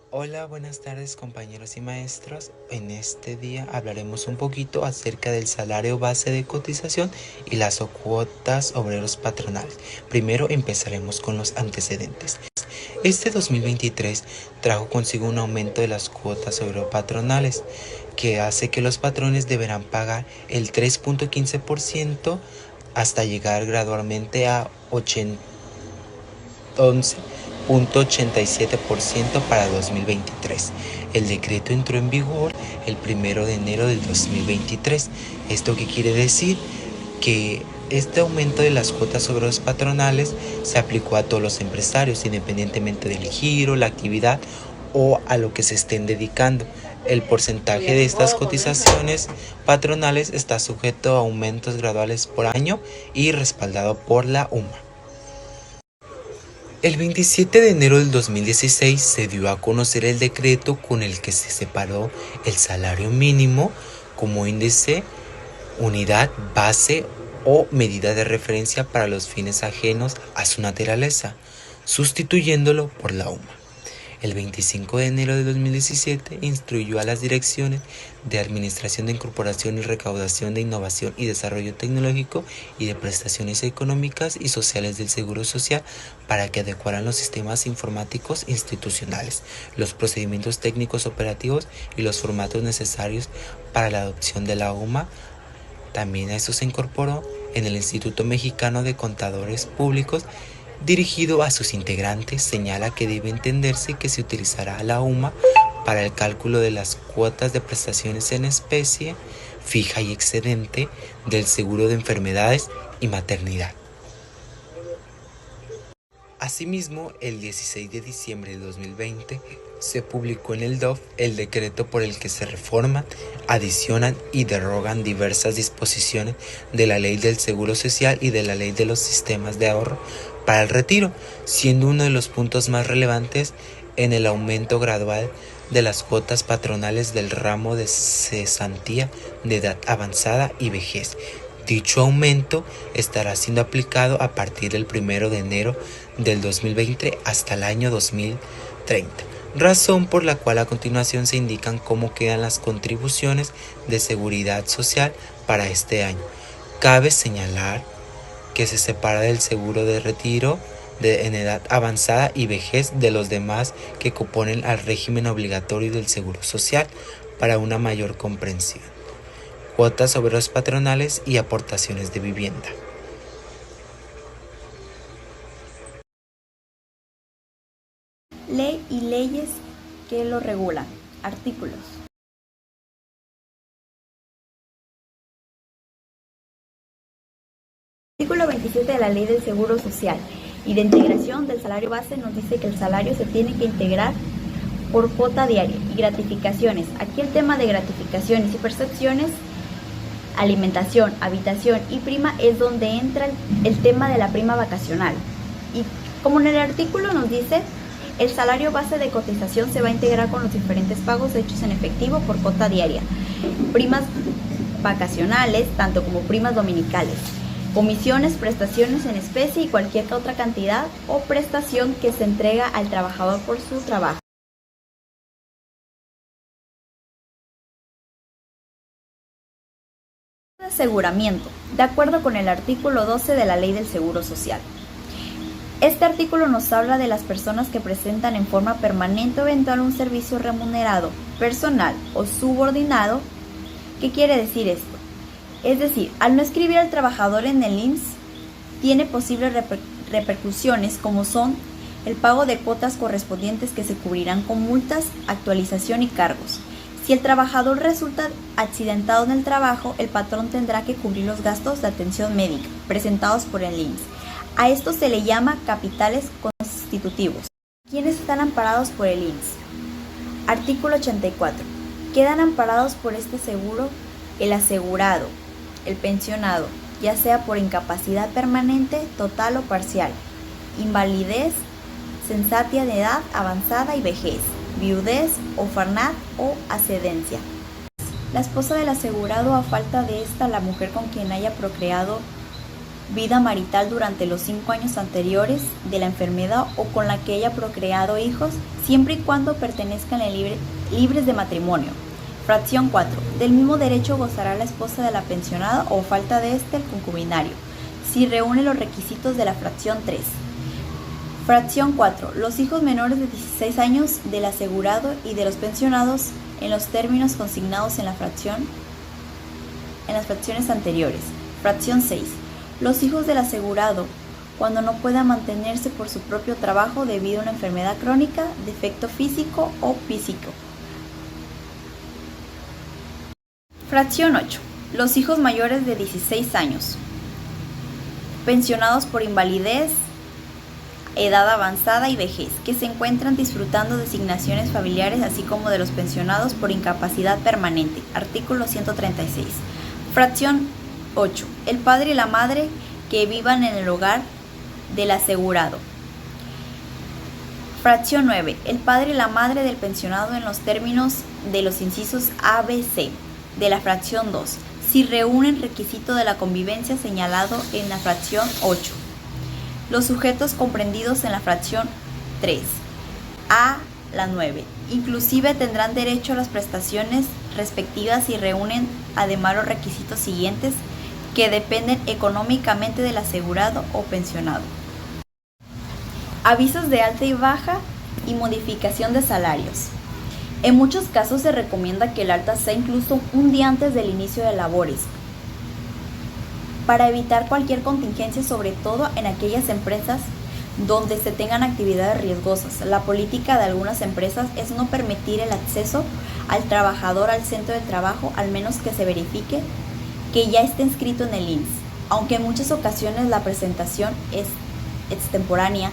Hola, buenas tardes compañeros y maestros. En este día hablaremos un poquito acerca del salario base de cotización y las cuotas obreros patronales. Primero empezaremos con los antecedentes. Este 2023 trajo consigo un aumento de las cuotas obreros patronales que hace que los patrones deberán pagar el 3.15% hasta llegar gradualmente a 11.87% para 2023. El decreto entró en vigor el 1 de enero del 2023. ¿Esto qué quiere decir? Que este aumento de las cuotas sobre los patronales se aplicó a todos los empresarios, independientemente del giro, la actividad o a lo que se estén dedicando. El porcentaje de estas cotizaciones patronales está sujeto a aumentos graduales por año y respaldado por la UMA. El 27 de enero del 2016 se dio a conocer el decreto con el que se separó el salario mínimo como índice, unidad, base o medida de referencia para los fines ajenos a su naturaleza, sustituyéndolo por la UMA. El 25 de enero de 2017 instruyó a las direcciones de Administración de Incorporación y Recaudación de Innovación y Desarrollo Tecnológico y de Prestaciones Económicas y Sociales del Seguro Social para que adecuaran los sistemas informáticos institucionales, los procedimientos técnicos operativos y los formatos necesarios para la adopción de la UMA. También a eso se incorporó en el Instituto Mexicano de Contadores Públicos. Dirigido a sus integrantes, señala que debe entenderse que se utilizará la UMA para el cálculo de las cuotas de prestaciones en especie, fija y excedente del seguro de enfermedades y maternidad. Asimismo, el 16 de diciembre de 2020 se publicó en el DOF el decreto por el que se reforman, adicionan y derogan diversas disposiciones de la Ley del Seguro Social y de la Ley de los Sistemas de Ahorro para el Retiro, siendo uno de los puntos más relevantes en el aumento gradual de las cuotas patronales del ramo de cesantía de edad avanzada y vejez. Dicho aumento estará siendo aplicado a partir del 1 de enero del 2020 hasta el año 2030, razón por la cual a continuación se indican cómo quedan las contribuciones de seguridad social para este año. Cabe señalar que se separa del seguro de retiro en edad avanzada y vejez de los demás que componen al régimen obligatorio del seguro social para una mayor comprensión. Cuotas sobre los patronales y aportaciones de vivienda. Ley y leyes que lo regulan. Artículos. Artículo 27 de la Ley del Seguro Social y de integración del salario base nos dice que el salario se tiene que integrar por cuota diaria y gratificaciones. Aquí el tema de gratificaciones y percepciones, alimentación, habitación y prima es donde entra el tema de la prima vacacional. Y como en el artículo nos dice, el salario base de cotización se va a integrar con los diferentes pagos hechos en efectivo por cuota diaria, primas vacacionales, tanto como primas dominicales, comisiones, prestaciones en especie y cualquier otra cantidad o prestación que se entrega al trabajador por su trabajo. Aseguramiento, de acuerdo con el artículo 12 de la Ley del Seguro Social. Este artículo nos habla de las personas que presentan en forma permanente o eventual un servicio remunerado, personal o subordinado. ¿Qué quiere decir esto? Es decir, al no escribir al trabajador en el IMSS, tiene posibles repercusiones como son el pago de cuotas correspondientes que se cubrirán con multas, actualización y cargos. Si el trabajador resulta accidentado en el trabajo, el patrón tendrá que cubrir los gastos de atención médica presentados por el IMSS. A esto se le llama capitales constitutivos. ¿Quiénes están amparados por el IMSS? Artículo 84. Quedan amparados por este seguro el asegurado, el pensionado, ya sea por incapacidad permanente, total o parcial, invalidez, cesantía de edad avanzada y vejez, viudez, orfandad o excedencia. La esposa del asegurado, a falta de esta, la mujer con quien haya procreado vida marital durante los 5 años anteriores de la enfermedad o con la que haya procreado hijos, siempre y cuando pertenezcan libres de matrimonio. Fracción 4. Del mismo derecho gozará la esposa de la pensionada o falta de el concubinario, si reúne los requisitos de la fracción 3. Fracción 4. Los hijos menores de 16 años del asegurado y de los pensionados en los términos consignados en las fracciones anteriores. Fracción 6. Los hijos del asegurado, cuando no pueda mantenerse por su propio trabajo debido a una enfermedad crónica, defecto físico o físico. Fracción 8. Los hijos mayores de 16 años, pensionados por invalidez, edad avanzada y vejez, que se encuentran disfrutando de asignaciones familiares, así como de los pensionados por incapacidad permanente. Artículo 136. Fracción 8. El padre y la madre que vivan en el hogar del asegurado. Fracción 9. El padre y la madre del pensionado en los términos de los incisos A, B, C de la fracción 2, si reúnen requisito de la convivencia señalado en la fracción 8. Los sujetos comprendidos en la fracción 3 a la 9, inclusive tendrán derecho a las prestaciones respectivas si reúnen además los requisitos siguientes que dependen económicamente del asegurado o pensionado. Avisos de alta y baja y modificación de salarios. En muchos casos se recomienda que el alta sea incluso un día antes del inicio de labores, para evitar cualquier contingencia, sobre todo en aquellas empresas donde se tengan actividades riesgosas. La política de algunas empresas es no permitir el acceso al trabajador al centro de trabajo, al menos que se verifique que ya esté inscrito en el IMSS, aunque en muchas ocasiones la presentación es extemporánea,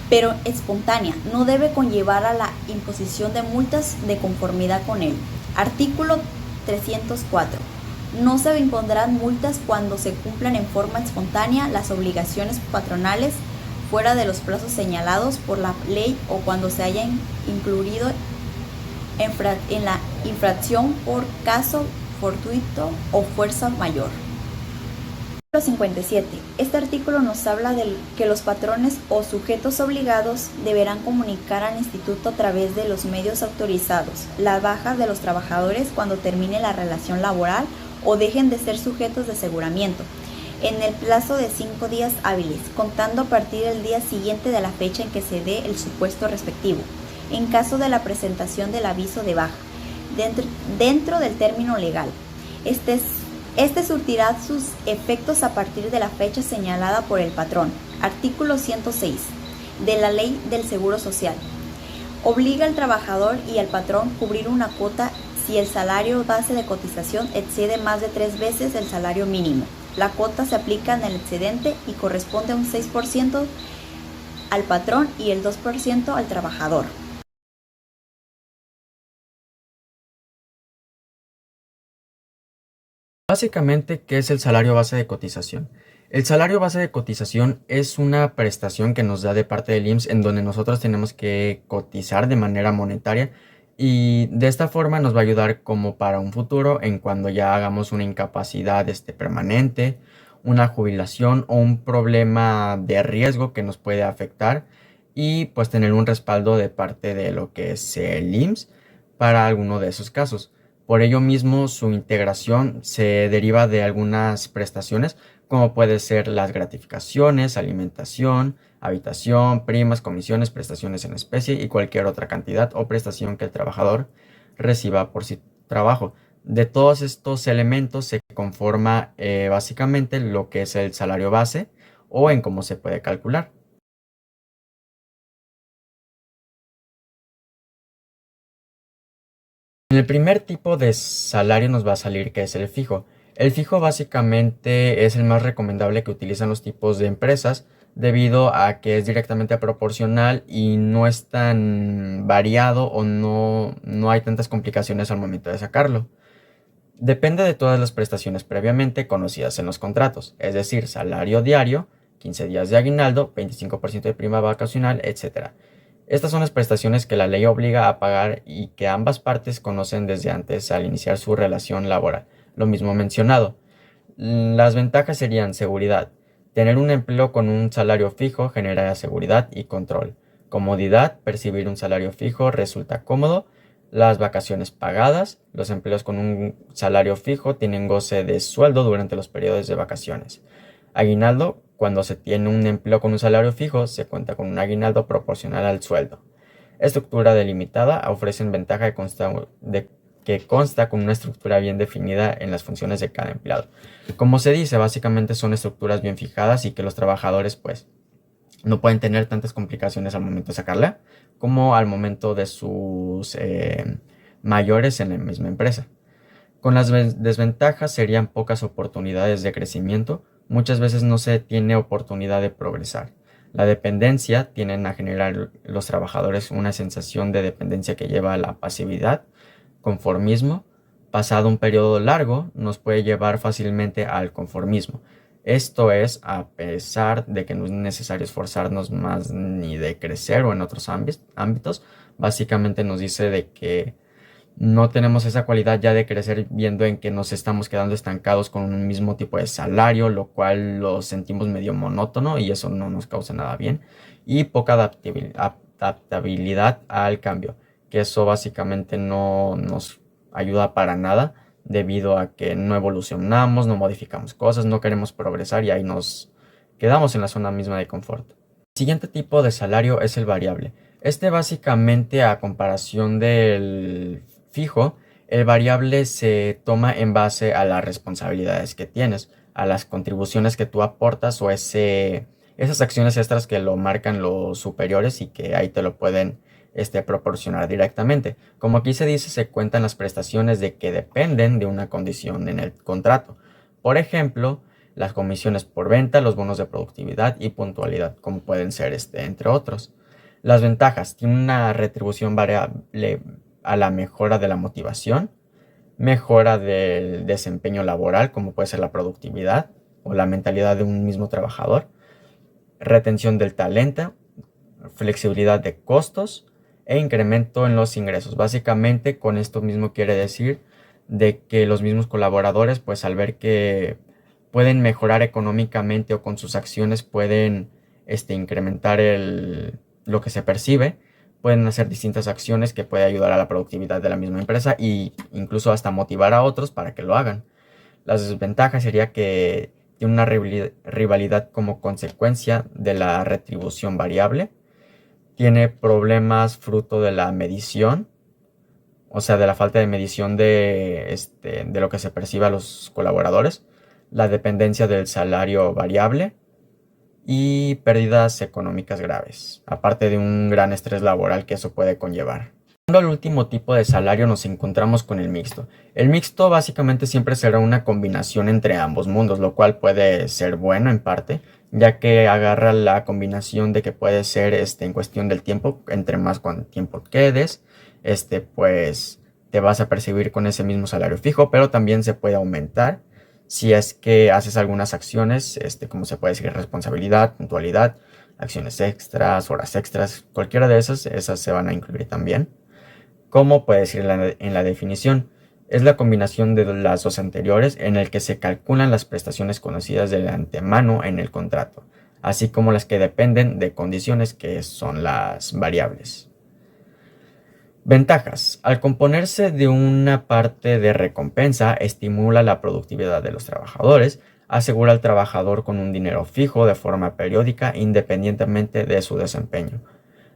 pero espontánea, no debe conllevar a la imposición de multas de conformidad con él. Artículo 304. No se impondrán multas cuando se cumplan en forma espontánea las obligaciones patronales fuera de los plazos señalados por la ley o cuando se haya incurrido en la infracción por caso fortuito o fuerza mayor. Artículo 57. Este artículo nos habla de que los patrones o sujetos obligados deberán comunicar al instituto a través de los medios autorizados las bajas de los trabajadores cuando termine la relación laboral o dejen de ser sujetos de aseguramiento, en el plazo de 5 días hábiles, contando a partir del día siguiente de la fecha en que se dé el supuesto respectivo, en caso de la presentación del aviso de baja, dentro del término legal. Este surtirá sus efectos a partir de la fecha señalada por el patrón. Artículo 106 de la Ley del Seguro Social. Obliga al trabajador y al patrón cubrir una cuota si el salario base de cotización excede más de 3 veces el salario mínimo. La cuota se aplica en el excedente y corresponde a un 6% al patrón y el 2% al trabajador. Básicamente, ¿qué es el salario base de cotización? El salario base de cotización es una prestación que nos da de parte del IMSS en donde nosotros tenemos que cotizar de manera monetaria y de esta forma nos va a ayudar como para un futuro en cuando ya hagamos una incapacidad permanente, una jubilación o un problema de riesgo que nos puede afectar y pues tener un respaldo de parte de lo que es el IMSS para alguno de esos casos. Por ello mismo, su integración se deriva de algunas prestaciones, como puede ser las gratificaciones, alimentación, habitación, primas, comisiones, prestaciones en especie y cualquier otra cantidad o prestación que el trabajador reciba por su trabajo. De todos estos elementos se conforma básicamente lo que es el salario base o en cómo se puede calcular. En el primer tipo de salario nos va a salir que es el fijo. El fijo básicamente es el más recomendable que utilizan los tipos de empresas debido a que es directamente proporcional y no es tan variado o no hay tantas complicaciones al momento de sacarlo. Depende de todas las prestaciones previamente conocidas en los contratos, es decir, salario diario, 15 días de aguinaldo, 25% de prima vacacional, etc. Estas son las prestaciones que la ley obliga a pagar y que ambas partes conocen desde antes al iniciar su relación laboral. Lo mismo mencionado. Las ventajas serían seguridad. Tener un empleo con un salario fijo genera seguridad y control. Comodidad, percibir un salario fijo resulta cómodo. Las vacaciones pagadas. Los empleos con un salario fijo tienen goce de sueldo durante los periodos de vacaciones. Aguinaldo, cuando se tiene un empleo con un salario fijo, se cuenta con un aguinaldo proporcional al sueldo. Estructura delimitada ofrecen ventaja que consta con una estructura bien definida en las funciones de cada empleado. Como se dice, básicamente son estructuras bien fijadas y que los trabajadores pues no pueden tener tantas complicaciones al momento de sacarla como al momento de sus mayores en la misma empresa. Con las desventajas serían pocas oportunidades de crecimiento, muchas veces no se tiene oportunidad de progresar. La dependencia tienden a generar los trabajadores una sensación de dependencia que lleva a la pasividad, conformismo. Pasado un periodo largo, nos puede llevar fácilmente al conformismo. Esto es, a pesar de que no es necesario esforzarnos más ni de crecer o en otros ámbitos, básicamente nos dice de que no tenemos esa cualidad ya de crecer viendo en que nos estamos quedando estancados con un mismo tipo de salario, lo cual lo sentimos medio monótono y eso no nos causa nada bien. Y poca adaptabilidad al cambio, que eso básicamente no nos ayuda para nada debido a que no evolucionamos, no modificamos cosas, no queremos progresar y ahí nos quedamos en la zona misma de confort. El siguiente tipo de salario es el variable. Este básicamente, a comparación del fijo, el variable se toma en base a las responsabilidades que tienes, a las contribuciones que tú aportas o esas acciones extras que lo marcan los superiores y que ahí te lo pueden proporcionar directamente. Como aquí se dice, se cuentan las prestaciones de que dependen de una condición en el contrato. Por ejemplo, las comisiones por venta, los bonos de productividad y puntualidad, como pueden ser entre otros. Las ventajas: tiene una retribución variable a la mejora de la motivación, mejora del desempeño laboral, como puede ser la productividad o la mentalidad de un mismo trabajador, retención del talento, flexibilidad de costos e incremento en los ingresos. Básicamente, con esto mismo quiere decir de que los mismos colaboradores, pues al ver que pueden mejorar económicamente o con sus acciones pueden incrementar lo que se percibe, pueden hacer distintas acciones que pueden ayudar a la productividad de la misma empresa e incluso hasta motivar a otros para que lo hagan. Las desventajas sería que tiene una rivalidad como consecuencia de la retribución variable, tiene problemas fruto de la medición, o sea, de la falta de medición de lo que se percibe a los colaboradores, la dependencia del salario variable y pérdidas económicas graves, aparte de un gran estrés laboral que eso puede conllevar. Pasando al último tipo de salario, nos encontramos con el mixto. El mixto básicamente siempre será una combinación entre ambos mundos, lo cual puede ser bueno en parte, ya que agarra la combinación de que puede ser en cuestión del tiempo, entre más tiempo quedes, pues te vas a percibir con ese mismo salario fijo, pero también se puede aumentar si es que haces algunas acciones, como se puede decir, responsabilidad, puntualidad, acciones extras, horas extras, cualquiera de esas se van a incluir también. Como puede decir en la definición, es la combinación de las dos anteriores en el que se calculan las prestaciones conocidas de antemano en el contrato, así como las que dependen de condiciones que son las variables. Ventajas: al componerse de una parte de recompensa, estimula la productividad de los trabajadores, asegura al trabajador con un dinero fijo de forma periódica independientemente de su desempeño.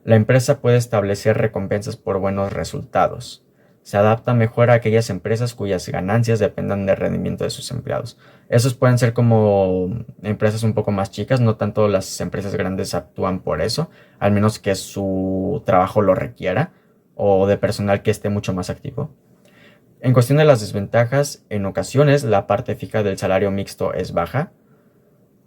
La empresa puede establecer recompensas por buenos resultados. Se adapta mejor a aquellas empresas cuyas ganancias dependan del rendimiento de sus empleados. Esos pueden ser como empresas un poco más chicas, no tanto las empresas grandes actúan por eso, al menos que su trabajo lo requiera, o de personal que esté mucho más activo. En cuestión de las desventajas, en ocasiones la parte fija del salario mixto es baja.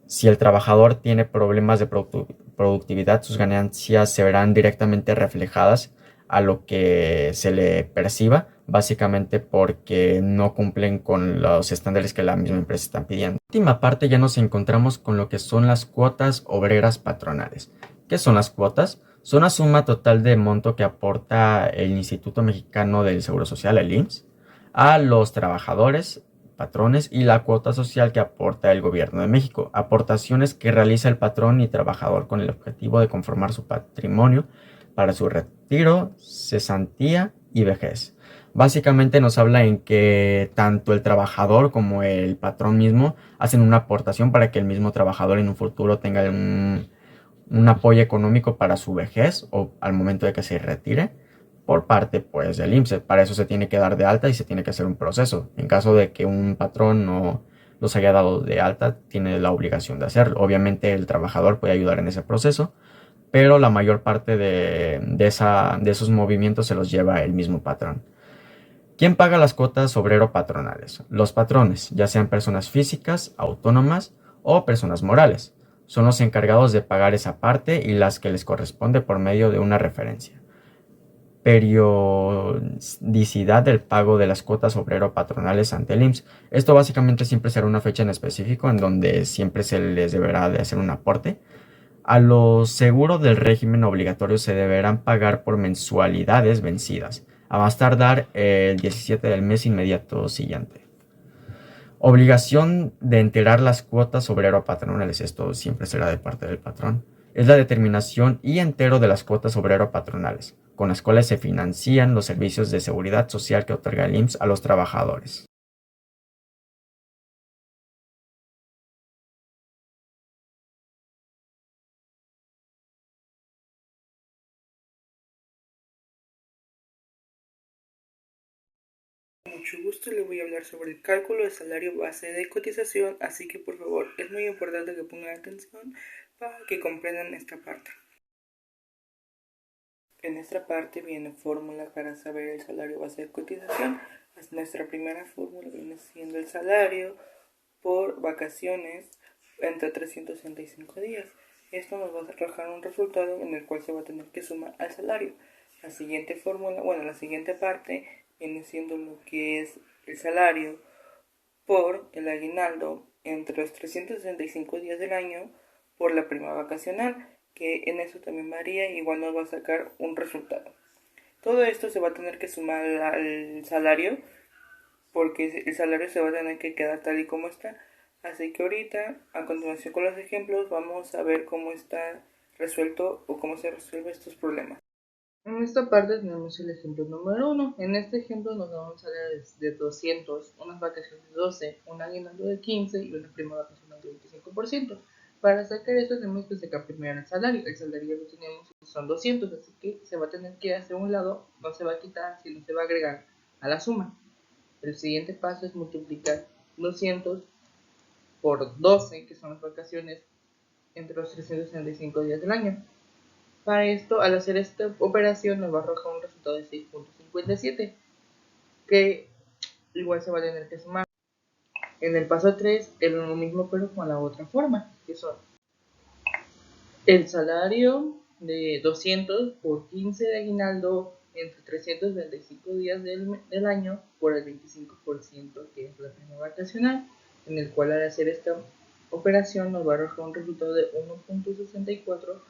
Si el trabajador tiene problemas de productividad, sus ganancias se verán directamente reflejadas a lo que se le perciba, básicamente porque no cumplen con los estándares que la misma empresa está pidiendo. En la última parte ya nos encontramos con lo que son las cuotas obreras patronales. ¿Qué son las cuotas? Son la suma total de monto que aporta el Instituto Mexicano del Seguro Social, el IMSS, a los trabajadores patrones y la cuota social que aporta el gobierno de México, aportaciones que realiza el patrón y trabajador con el objetivo de conformar su patrimonio para su retiro, cesantía y vejez. Básicamente nos habla en que tanto el trabajador como el patrón mismo hacen una aportación para que el mismo trabajador en un futuro tenga un apoyo económico para su vejez o al momento de que se retire por parte pues del IMSS. Para eso se tiene que dar de alta y se tiene que hacer un proceso. En caso de que un patrón no los haya dado de alta, tiene la obligación de hacerlo. Obviamente el trabajador puede ayudar en ese proceso, pero la mayor parte de esos movimientos se los lleva el mismo patrón. ¿Quién paga las cuotas obrero-patronales? Los patrones, ya sean personas físicas, autónomas o personas morales. Son los encargados de pagar esa parte y las que les corresponde por medio de una referencia. Periodicidad del pago de las cuotas obrero-patronales ante el IMSS. Esto básicamente siempre será una fecha en específico en donde siempre se les deberá de hacer un aporte. A los seguros del régimen obligatorio se deberán pagar por mensualidades vencidas, a más tardar el 17 del mes inmediato siguiente. Obligación de enterar las cuotas obrero-patronales, esto siempre será de parte del patrón. Es la determinación y entero de las cuotas obrero-patronales, con las cuales se financian los servicios de seguridad social que otorga el IMSS a los trabajadores. Con mucho gusto le voy a hablar sobre el cálculo del salario base de cotización, así que por favor es muy importante que pongan atención para que comprendan esta parte. En esta parte viene fórmula para saber el salario base de cotización. Nuestra primera fórmula viene siendo el salario por vacaciones entre 365 días. Esto nos va a arrojar un resultado en el cual se va a tener que sumar al salario. La siguiente fórmula, la siguiente parte viene siendo lo que es el salario por el aguinaldo entre los 365 días del año por la prima vacacional, que en eso también varía y igual nos va a sacar un resultado. Todo esto se va a tener que sumar al salario, porque el salario se va a tener que quedar tal y como está. Así que ahorita, a continuación con los ejemplos, vamos a ver cómo está resuelto o cómo se resuelven estos problemas. En esta parte tenemos el ejemplo número 1. En este ejemplo nos da un salario de 200, unas vacaciones de 12, un aguinaldo de 15 y una prima vacacional de 25%. Para sacar esto tenemos que sacar primero el salario. El salario ya lo tenemos, son 200, así que se va a tener que hacer un lado, no se va a quitar, sino se va a agregar a la suma. El siguiente paso es multiplicar 200 por 12, que son las vacaciones entre los 365 días del año. Para esto, al hacer esta operación, nos va a arrojar un resultado de 6.57, que igual se va a tener que sumar. En el paso 3, es lo mismo pero con la otra forma, que son el salario de 200 por 15 de aguinaldo entre 325 días del año por el 25%, que es la prima vacacional, en el cual al hacer esta operación nos va a arrojar un resultado de 1.64,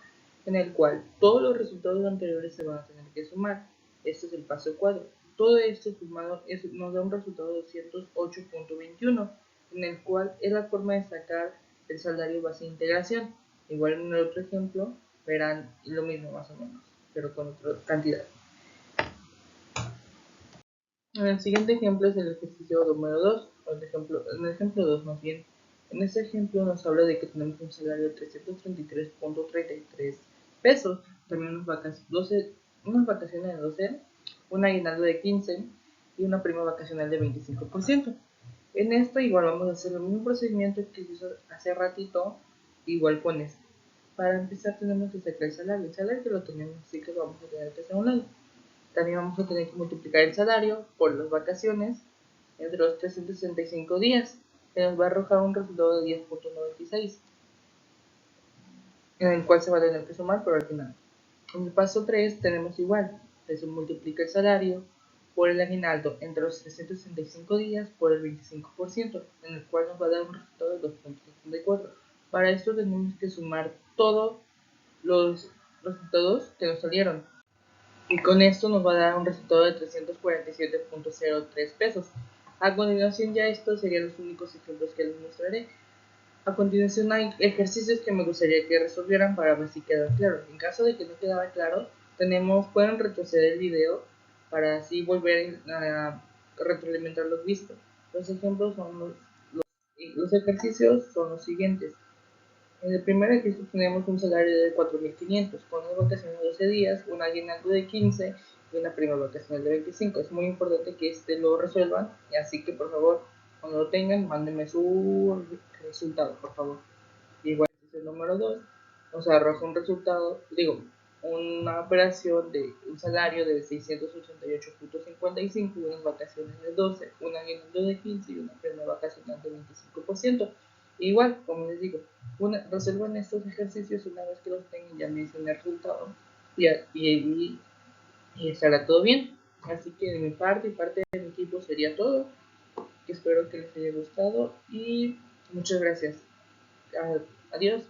en el cual todos los resultados anteriores se van a tener que sumar. Este es el paso 4. Todo esto sumado nos da un resultado de 208.21, en el cual es la forma de sacar el salario base de integración. Igual en el otro ejemplo verán lo mismo más o menos, pero con otra cantidad. En el siguiente ejemplo es el ejercicio número 2, en el ejemplo 2 más bien. En este ejemplo nos habla de que tenemos un salario de 333.33 pesos, también unas vacaciones de 12, un aguinaldo de 15 y una prima vacacional de 25%. En esto igual vamos a hacer el mismo procedimiento que hizo hace ratito, igual con esto. Para empezar tenemos que sacar el salario que lo tenemos, así que lo vamos a tener que hacer a un lado. También vamos a tener que multiplicar el salario por las vacaciones entre los 365 días, que nos va a arrojar un resultado de 10.96, en el cual se va a tener que sumar, pero al final. En el paso 3 tenemos igual, se multiplica el salario por el aguinaldo entre los 365 días por el 25%, en el cual nos va a dar un resultado de 2.74. Para esto tenemos que sumar todos los resultados que nos salieron, y con esto nos va a dar un resultado de 347.03 pesos. A continuación ya estos serían los únicos ejemplos que les mostraré. A continuación hay ejercicios que me gustaría que resolvieran para ver si queda claro. En caso de que no quedara claro, pueden retroceder el video para así volver a retroalimentar los vistos. Los ejemplos son los ejercicios son los siguientes. En el primer ejercicio tenemos un salario de 4.500 con una vacación de 12 días, un aguinaldo de 15 y una prima vacacional de 25. Es muy importante que lo resuelvan, y así que por favor, cuando lo tengan, mándenme su resultado, por favor. Igual este es el número 2, nos arroja un resultado, una operación de un salario de 688.55, unas vacaciones de 12, un aguinaldo de 15 y una prima vacacional de 25%. Igual, como les digo, resuelvan estos ejercicios una vez que los tengan, ya me dicen el resultado y estará todo bien. Así que de mi parte y parte de mi equipo sería todo. Espero que les haya gustado y muchas gracias. Adiós.